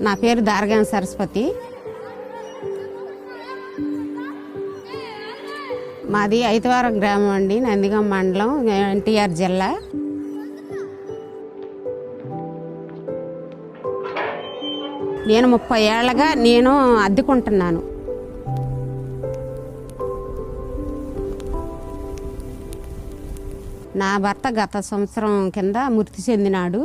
నా పేరు దారగాని సరస్వతి. మాది ఐతవారం గ్రామం అండి, నందిగామ మండలం, ఎన్టీఆర్ జిల్లా. నేను 30 ఏళ్ళగా నేను అద్దెకుంటున్నాను. నా భర్త గత సంవత్సరం కింద మృతి చెందినాడు.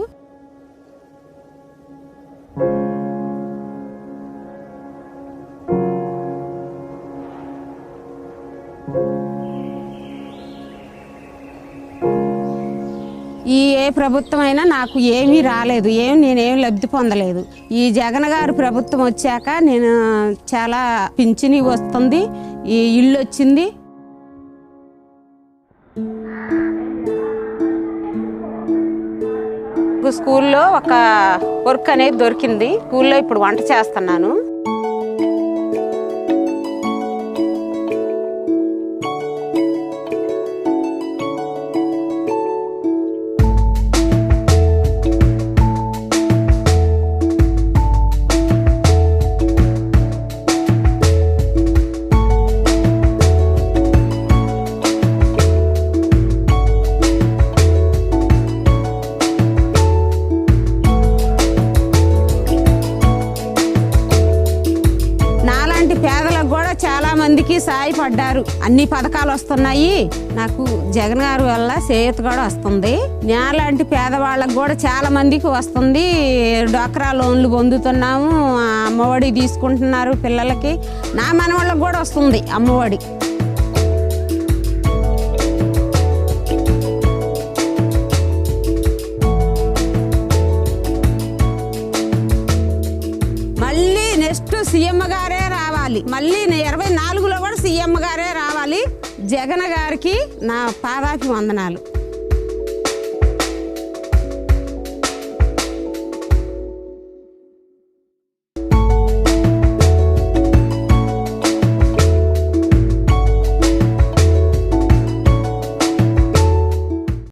ఏ ప్రభుత్వం అయినా నాకు ఏమీ రాలేదు, నేనేం లబ్ధి పొందలేదు. ఈ జగన్ గారు ప్రభుత్వం వచ్చాక నేను చాలా పింఛని వస్తుంది, ఈ ఇల్లు వచ్చింది. స్కూల్లో ఒక వర్క్ అనేది దొరికింది. స్కూల్లో ఇప్పుడు వంట చేస్తున్నాను. పేదలకు కూడా చాలా మందికి సాయపడ్డారు. అన్ని పథకాలు వస్తున్నాయి. నాకు జగన్ గారి వల్ల చేయూత కూడా వస్తుంది. నాలాంటి పేదవాళ్ళకు కూడా చాలా మందికి వస్తుంది. డ్వాక్రా లోన్లు పొందుతున్నాము, అమ్మఒడి తీసుకుంటున్నారు పిల్లలకి. నా మనవాళ్ళకి కూడా వస్తుంది అమ్మఒడి. మళ్ళీ నెక్స్ట్ సీఎం గారే రావాలి. మళ్ళీ 24లో కూడా సీఎం గారే రావాలి. జగన్ గారికి నా పాదాభి వందనాలు.